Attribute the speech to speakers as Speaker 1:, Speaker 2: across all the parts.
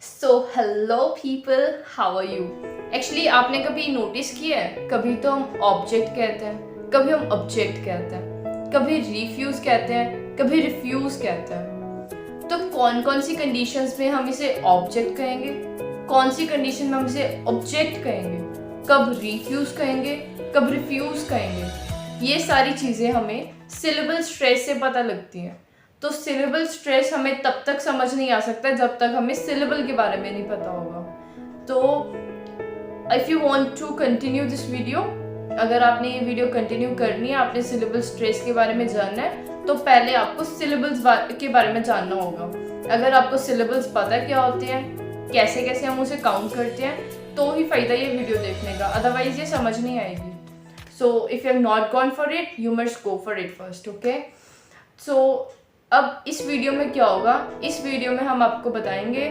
Speaker 1: So hello people, how are you. Actually आपने कभी notice किया है, कभी तो हम ऑब्जेक्ट कहते हैं, कभी हम ऑब्जेक्ट कहते हैं, कभी रिफ्यूज कहते हैं, कभी रिफ्यूज कहते हैं। तो कौन कौन सी कंडीशंस में हम इसे ऑब्जेक्ट कहेंगे, कौन सी कंडीशन में हम इसे ऑब्जेक्ट कहेंगे, कब रिफ्यूज कहेंगे, कब रिफ्यूज कहेंगे, ये सारी चीज़ें हमें सिलेबल स्ट्रेस से पता लगती हैं। तो सिलेबल स्ट्रेस हमें तब तक समझ नहीं आ सकता जब तक हमें सिलेबल के बारे में नहीं पता होगा। तो if you want to continue this video, अगर आपने ये वीडियो कंटिन्यू करनी है, आपने सिलेबल स्ट्रेस के बारे में जानना है, तो पहले आपको सिलेबल्स के बारे में जानना होगा। अगर आपको सिलेबल्स पता है क्या होते हैं, कैसे कैसे हम उसे काउंट करते हैं, तो ही फ़ायदा ये वीडियो देखने का, अदरवाइज ये समझ नहीं आएगी। So if you have not gone for it, you must go for it first, okay. So अब इस वीडियो में क्या होगा, इस वीडियो में हम आपको बताएंगे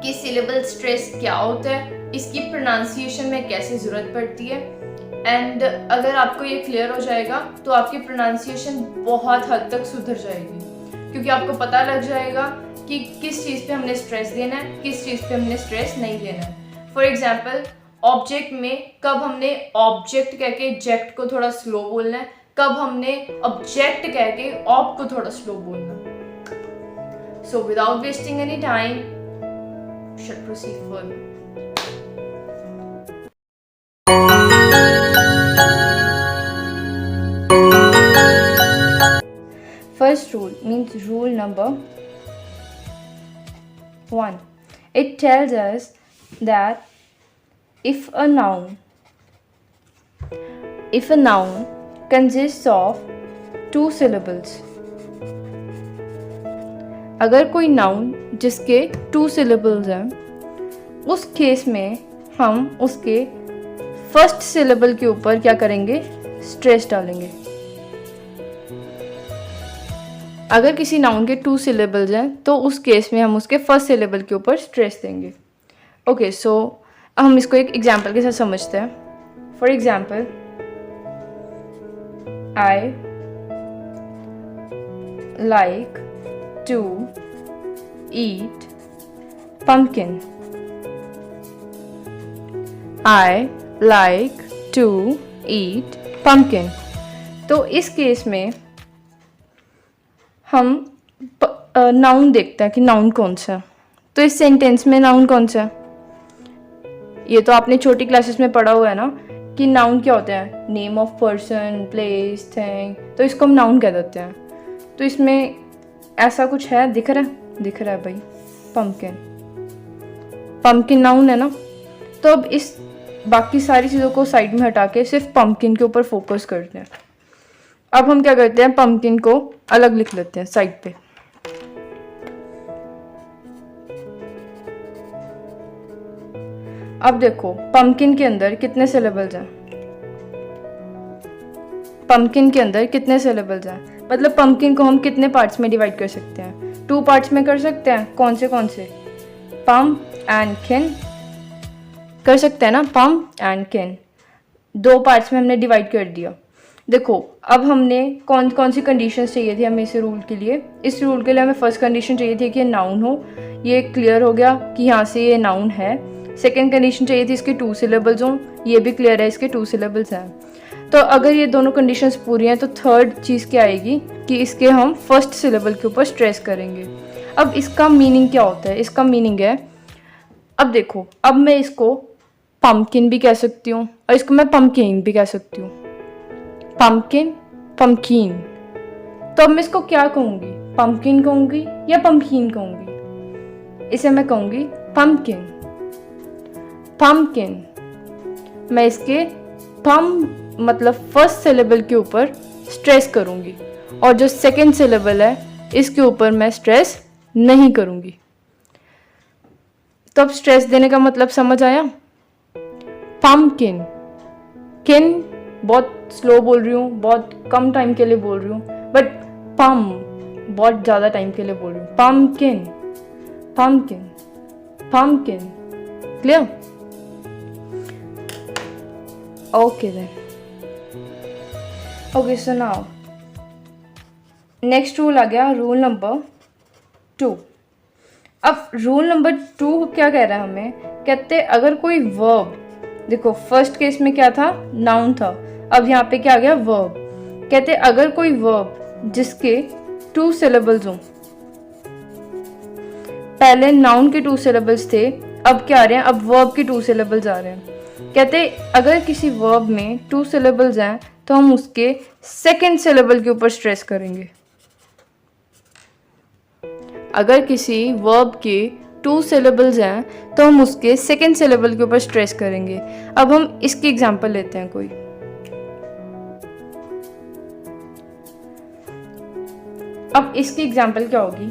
Speaker 1: कि सिलेबल स्ट्रेस क्या होता है, इसकी प्रोनाउंसिएशन में कैसे ज़रूरत पड़ती है, एंड अगर आपको ये क्लियर हो जाएगा तो आपकी प्रोनाउंसिएशन बहुत हद तक सुधर जाएगी, क्योंकि आपको पता लग जाएगा कि किस चीज़ पे हमने स्ट्रेस देना है, किस चीज़ पे हमने स्ट्रेस नहीं देना है। फॉर एग्जाम्पल, ऑब्जेक्ट में कब हमने ऑब्जेक्ट कह के जेक्ट को थोड़ा स्लो बोलना है, कब हमने ऑब्जेक्ट कह के ऑब को थोड़ा स्लो बोलना है। So without wasting any time, should proceed further. First rule means rule number 1. It tells us that if a noun consists of 2 syllables, अगर कोई नाउन जिसके 2 syllables हैं, उस केस में हम उसके फर्स्ट सिलेबल के ऊपर क्या करेंगे, स्ट्रेस डालेंगे। अगर किसी नाउन के 2 syllables हैं तो उस केस में हम उसके फर्स्ट सिलेबल के ऊपर स्ट्रेस देंगे। ओके, सो हम इसको एक एग्जाम्पल के साथ समझते हैं। For example, I like to eat pumpkin. I like to eat pumpkin. तो इस केस में हम नाउन देखते हैं कि नाउन कौन सा है। तो इस सेंटेंस में नाउन कौन सा है, ये तो आपने छोटी क्लासेस में पढ़ा हुआ है ना कि नाउन क्या होता है, name of person, place, thing. तो इसको हम नाउन कह देते हैं। तो इसमें ऐसा कुछ है, दिख रहा है भाई, पंपकिन नाउन है ना। तो अब इस बाकी सारी चीज़ों को साइड में हटा के सिर्फ पंपकिन के ऊपर फोकस करते हैं। अब हम क्या करते हैं, पंपकिन को अलग लिख लेते हैं साइड पे। अब देखो पंपकिन के अंदर कितने सिलेबल्स हैं, पंपकिन के अंदर कितने सिलेबल्स हैं, मतलब पंपकिन को हम कितने पार्ट्स में डिवाइड कर सकते हैं, 2 पार्ट्स में कर सकते हैं। कौन से पम एंड किन कर सकते हैं ना, पम एंड किन 2 पार्ट्स में हमने डिवाइड कर दिया। देखो अब हमने कौन सी कंडीशंस चाहिए थी हमें इस रूल के लिए। इस रूल के लिए हमें फर्स्ट कंडीशन चाहिए थी कि ये नाउन हो, ये क्लियर हो गया कि यहाँ से ये नाउन है। सेकंड कंडीशन चाहिए थी इसके 2 syllables हों, ये भी क्लियर है, इसके 2 syllables हैं। तो अगर ये दोनों कंडीशंस पूरी हैं तो थर्ड चीज़ क्या आएगी कि इसके हम फर्स्ट सिलेबल के ऊपर स्ट्रेस करेंगे। अब इसका मीनिंग क्या होता है, इसका मीनिंग है, अब देखो, अब मैं इसको पम्पकिन भी कह सकती हूँ और इसको मैं पम्पकिन भी कह सकती हूँ, पम्पकिन, पम्पकिन। तो अब मैं इसको क्या कहूँगी, पम्पकिन कहूँगी या पम्पकिन कहूँगी। इसे मैं कहूँगी पम्पकिन, पम्पकिन। मैं इसके पम मतलब फर्स्ट सिलेबल के ऊपर स्ट्रेस करूँगी और जो सेकंड सिलेबल है इसके ऊपर मैं स्ट्रेस नहीं करूँगी। तो अब स्ट्रेस देने का मतलब समझ आया। पम्पकिन, किन बहुत स्लो बोल रही हूँ, बहुत कम टाइम के लिए बोल रही हूँ, बट पम बहुत ज़्यादा टाइम के लिए बोल रही हूँ। Pumpkin, pumpkin, pumpkin. Clear? Okay then. Okay, so now next rule आ गया, रूल नंबर 2। अब रूल नंबर 2 क्या कह रहा है हमें, कहते अगर कोई वर्ब, देखो फर्स्ट केस में क्या था, नाउन था, अब यहाँ पे क्या आ गया, वर्ब। कहते अगर कोई वर्ब जिसके 2 सिलेबल्स हों, पहले नाउन के 2 सिलेबल्स थे, अब क्या आ रहे हैं, अब वर्ब के 2 सिलेबल्स आ रहे हैं। कहते अगर किसी वर्ब में 2 सिलेबल्स हैं तो हम उसके सेकंड सिलेबल के ऊपर स्ट्रेस करेंगे। अगर किसी वर्ब के 2 सिलेबल्स हैं तो हम उसके सेकंड सिलेबल के ऊपर स्ट्रेस करेंगे। अब हम इसकी एग्जांपल लेते हैं कोई। अब इसकी एग्जांपल क्या होगी,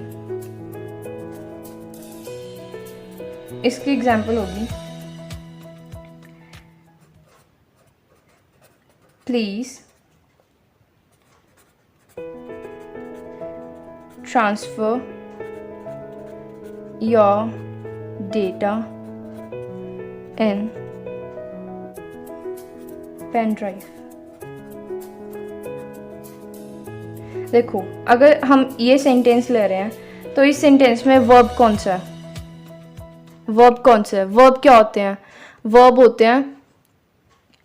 Speaker 1: इसकी एग्जांपल होगी please transfer your data in pen drive. देखो अगर हम ये सेंटेंस ले रहे हैं तो इस सेंटेंस में वर्ब कौन सा है, वर्ब कौन सा है, वर्ब क्या होते हैं, वर्ब होते हैं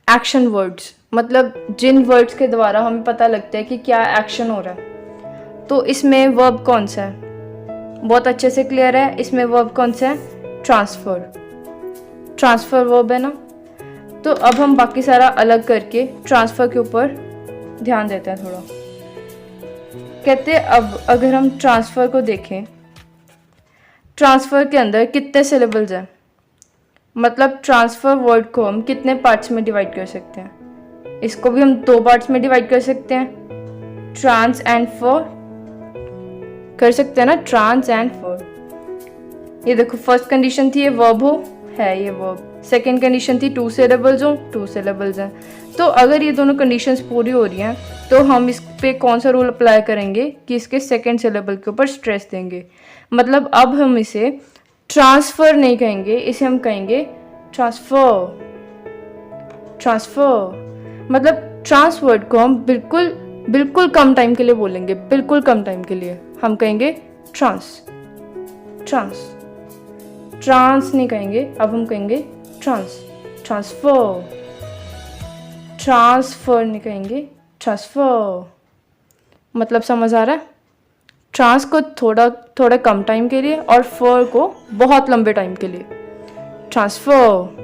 Speaker 1: एक्शन वर्ड्स, मतलब जिन वर्ड्स के द्वारा हमें पता लगता है कि क्या एक्शन हो रहा है। तो इसमें वर्ब कौन सा है, बहुत अच्छे से क्लियर है, इसमें वर्ब कौन सा है, ट्रांसफर, ट्रांसफर वर्ब है ना। तो अब हम बाकी सारा अलग करके ट्रांसफर के ऊपर ध्यान देते हैं थोड़ा। कहते हैं अब अगर हम ट्रांसफर को देखें, ट्रांसफर के अंदर कितने सिलेबल्स हैं, मतलब ट्रांसफर वर्ड को हम कितने पार्ट्स में डिवाइड कर सकते हैं, इसको भी हम 2 पार्ट्स में डिवाइड कर सकते हैं, ट्रांस एंड फॉर कर सकते हैं ना, ट्रांस एंड फॉर। ये देखो फर्स्ट कंडीशन थी ये वर्ब हो, है ये वर्ब, सेकेंड कंडीशन थी 2 सिलेबल्स हो, 2 सिलेबल्स हैं। तो अगर ये दोनों कंडीशंस पूरी हो रही हैं तो हम इस पे कौन सा रूल अप्लाई करेंगे कि इसके सेकेंड सिलेबल के ऊपर स्ट्रेस देंगे। मतलब अब हम इसे ट्रांसफर नहीं कहेंगे, इसे हम कहेंगे ट्रांसफर, ट्रांसफर। मतलब ट्रांस वर्ड को हम बिल्कुल बिल्कुल कम टाइम के लिए बोलेंगे, बिल्कुल कम टाइम के लिए हम कहेंगे ट्रांस, ट्रांस, ट्रांस नहीं कहेंगे, अब हम कहेंगे ट्रांस, ट्रांसफर, ट्रांसफर नहीं कहेंगे, ट्रांसफर। मतलब समझ आ रहा है, ट्रांस को थोड़ा थोड़ा कम टाइम के लिए और फर को बहुत लंबे टाइम के लिए, transfer.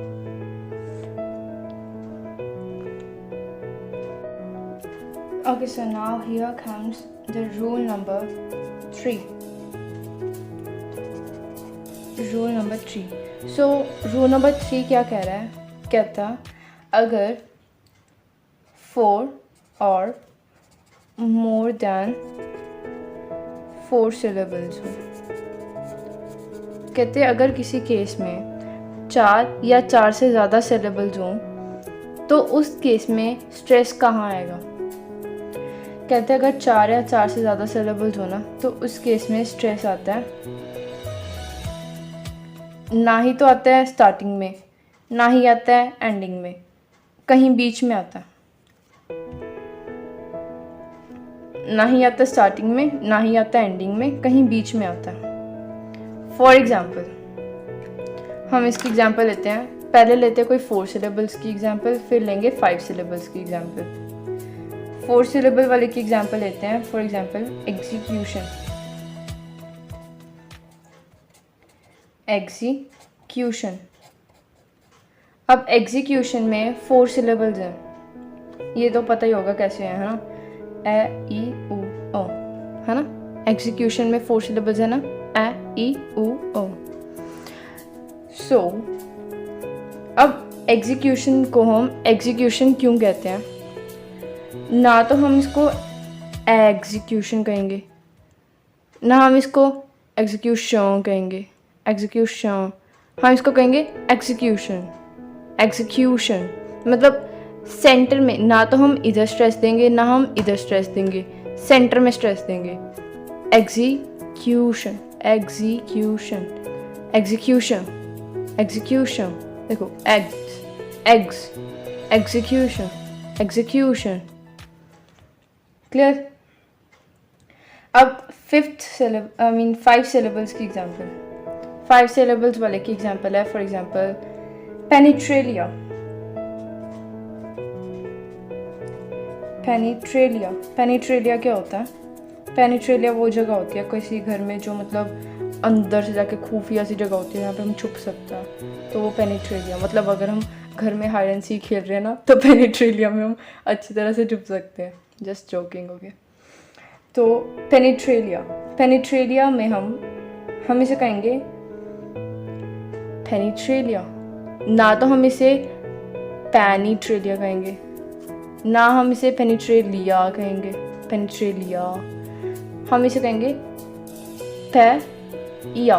Speaker 1: Okay, so now here comes the rule number 3. Rule number 3. So rule number 3 क्या कह रहा है, कहता अगर 4 और more than 4 syllables हो, कहते अगर किसी केस में 4 या 4 से ज़्यादा syllables हों तो उस केस में स्ट्रेस कहाँ आएगा। कहते हैं अगर 4 या 4 से ज़्यादा सिलेबल्स हो ना तो उस केस में स्ट्रेस आता है, ना ही तो आता है स्टार्टिंग में, ना ही आता है एंडिंग में, कहीं बीच में आता है, ना ही आता स्टार्टिंग में, ना ही आता एंडिंग में, कहीं बीच में आता है। फॉर एग्जाम्पल हम इसकी एग्जाम्पल लेते हैं, पहले लेते हैं कोई 4 सिलेबल्स की एग्जाम्पल, फिर लेंगे 5 सिलेबल्स की एग्जाम्पल। 4 सिलेबल वाले की एग्जाम्पल लेते हैं, फॉर एग्जाम्पल एग्जीक्यूशन, एग्जीक्यूशन। अब एग्जीक्यूशन में 4 सिलेबल्स हैं, ये तो पता ही होगा कैसे है ना, ए ई उ ओ, है ना। एग्जीक्यूशन में 4 सिलेबल्स है ना, ए ई उ ओ। सो अब एग्जीक्यूशन को हम एग्जीक्यूशन क्यों कहते हैं, ना तो हम इसको एग्जीक्यूशन कहेंगे, ना हम इसको एग्जीक्यूशन कहेंगे, एग्जीक्यूशन, हम इसको कहेंगे एग्जीक्यूशन, एग्जीक्यूशन। मतलब सेंटर में, ना तो हम इधर स्ट्रेस देंगे ना हम इधर स्ट्रेस देंगे, सेंटर में स्ट्रेस देंगे, एग्जीक्यूशन, एग्जीक्यूशन, एग्जीक्यूशन, एग्जीक्यूशन। देखो eggs, eggs, execution, execution. Clear. अब 5 सिलेबल्स की एग्जांपल, 5 syllables वाले की एग्जांपल है, फॉर एग्जांपल पेनिट्रेलिया। पेनिट्रेलिया, पेनिट्रेलिया क्या होता है? पेनिट्रेलिया वो जगह होती है किसी घर में जो मतलब अंदर से जाके खुफिया सी जगह होती है जहाँ पे हम छुप सकते हैं, तो वो पेनिट्रेलिया। मतलब अगर हम घर में हाइड एंड सीक खेल रहे हैं ना, तो पेनिट्रेलिया में हम अच्छी तरह से छुप सकते हैं। Just joking, okay. तो पेनिट्रेलिया, पेनिट्रेलिया में हम इसे कहेंगे पेनिट्रेलिया, ना तो हम इसे पेनिट्रेलिया कहेंगे, ना हम इसे पेनिट्रेलिया कहेंगे, पेनिट्रेलिया। हम इसे कहेंगे पे-या।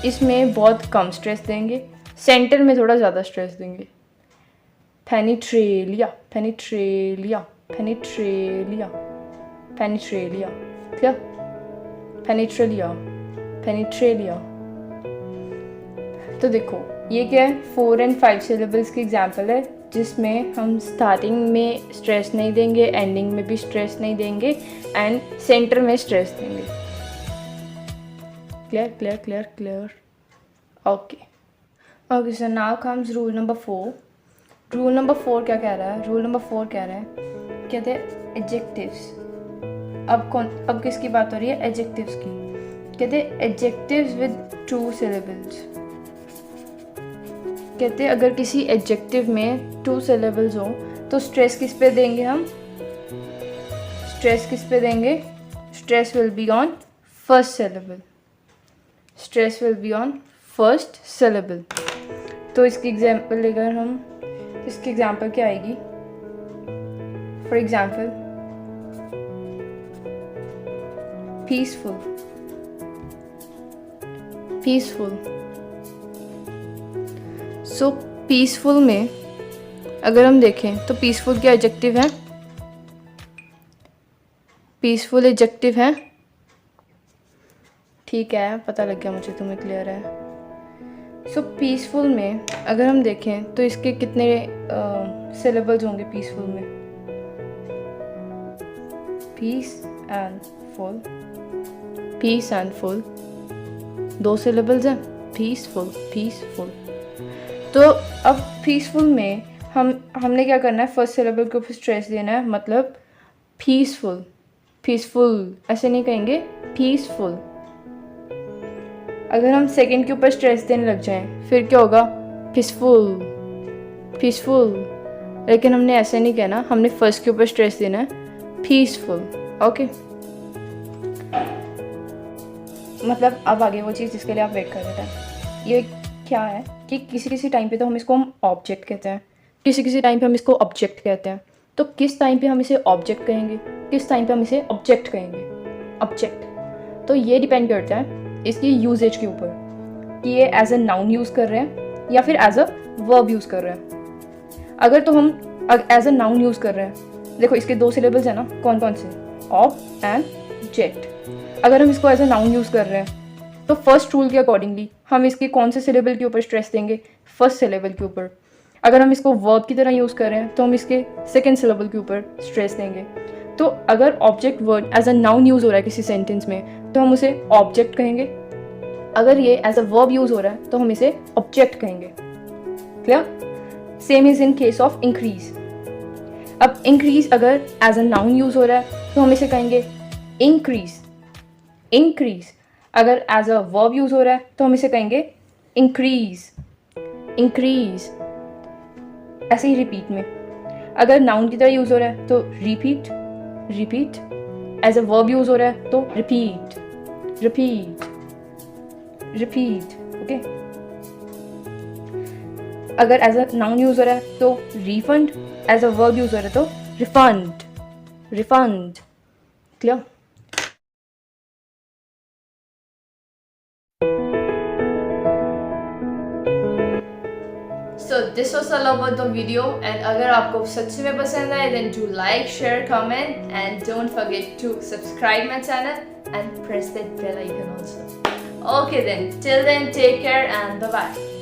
Speaker 1: इसमें बहुत कम स्ट्रेस देंगे, सेंटर में थोड़ा ज़्यादा स्ट्रेस देंगे। पेनिट्रेलिया, पेनिट्रेलिया, पेनिट्रेलिया, पेनिट्रेलिया, क्लियर? पेनिट्रेलिया, पेनिट्रेलिया। तो देखो ये क्या है, 4 और 5 सिलेबल्स की एग्जाम्पल है जिसमें हम स्टार्टिंग में स्ट्रेस नहीं देंगे, एंडिंग में भी स्ट्रेस नहीं देंगे एंड सेंटर में स्ट्रेस देंगे। Clear clear clear clear, okay okay. So now comes rule number 4। Rule number 4 क्या कह रहा है? रूल नंबर 4 कह रहा है, कहते हैं एडजेक्टिव्स। अब किसकी बात हो रही है? एडजेक्टिव्स की। कहते हैं एडजेक्टिव्स विद 2 सिलेबल्स। कहते हैं अगर किसी एडजेक्टिव में 2 सिलेबल्स हो तो स्ट्रेस किस पे देंगे हम? स्ट्रेस किस पे देंगे? Stress will be on first syllable. Stress will be on first syllable. तो इसकी एग्जांपल लेकर हम, इसकी एग्जांपल क्या आएगी? For example peaceful, peaceful. So peaceful में अगर हम देखें तो पीसफुल क्या एडजेक्टिव है? पीसफुल एडजेक्टिव है, ठीक है, पता लग गया मुझे, तुम्हें क्लियर है। सो पीसफुल में अगर हम देखें तो इसके कितने सिलेबल्स होंगे पीसफुल में? Peace and full, peace and full 2 syllables हैं, पीसफुल, पीसफुल। तो अब पीसफुल में हमने क्या करना है? फर्स्ट सिलेबल के ऊपर स्ट्रेस देना है, मतलब पीसफुल, पीसफुल ऐसे नहीं कहेंगे, पीसफुल। अगर हम सेकंड के ऊपर स्ट्रेस देने लग जाएं फिर क्या होगा? Peaceful, peaceful. लेकिन हमने ऐसे नहीं कहना, हमने फर्स्ट के ऊपर स्ट्रेस देना है, पीसफुल, ओके। मतलब अब आगे वो चीज़ जिसके लिए आप वेट कर रहे थे, ये क्या है कि किसी टाइम पे तो हम इसको ऑब्जेक्ट कहते हैं, किसी टाइम पे हम इसको ऑब्जेक्ट कहते हैं। तो किस टाइम पे हम इसे ऑब्जेक्ट कहेंगे, किस टाइम पे हम इसे ऑब्जेक्ट कहेंगे? ऑब्जेक्ट। तो ये डिपेंड करता है इसकी यूजेज के ऊपर कि ये एज अ नाउन यूज़ कर रहे हैं या फिर एज अ वर्ब यूज़ कर रहे हैं। अगर तो हम एज अ नाउन यूज़ कर रहे हैं, देखो इसके 2 सिलेबल्स हैं ना, कौन कौन से? ऑब एंड जेक्ट। अगर हम इसको एज अ नाउन यूज़ कर रहे हैं तो फर्स्ट रूल के अकॉर्डिंगली हम इसके कौन से सिलेबल के ऊपर स्ट्रेस देंगे? फर्स्ट सिलेबल के ऊपर। अगर हम इसको वर्ब की तरह यूज़ कर रहे हैं तो हम इसके सेकंड सिलेबल के ऊपर स्ट्रेस देंगे। तो अगर object word as a noun use हो रहा है किसी सेंटेंस में तो हम उसे ऑब्जेक्ट कहेंगे, अगर ये एज अ वर्ब यूज़ हो रहा है तो हम इसे ऑब्जेक्ट कहेंगे। Clear? Same is in case of increase. अब इंक्रीज अगर एज अ नाउन यूज़ हो रहा है तो हम इसे कहेंगे इंक्रीज, इंक्रीज। अगर एज अ वर्ब यूज़ हो रहा है तो हम इसे कहेंगे इंक्रीज, इंक्रीज। ऐसे ही रिपीट में अगर नाउन की तरह यूज़ हो रहा है तो repeat, repeat. As a verb use हो रहा है तो रिपीट, रिपीट, रिपीट, ओके। अगर एज अ नाउन यूज़ हो रहा है तो refund, as a verb use हो रहा है तो refund, refund. Clear? So this was all about the video, and अगर आपको सच में पसंद आए then do like, share, comment and don't forget to subscribe my channel and press that bell icon also. Okay then, till then take care and bye bye.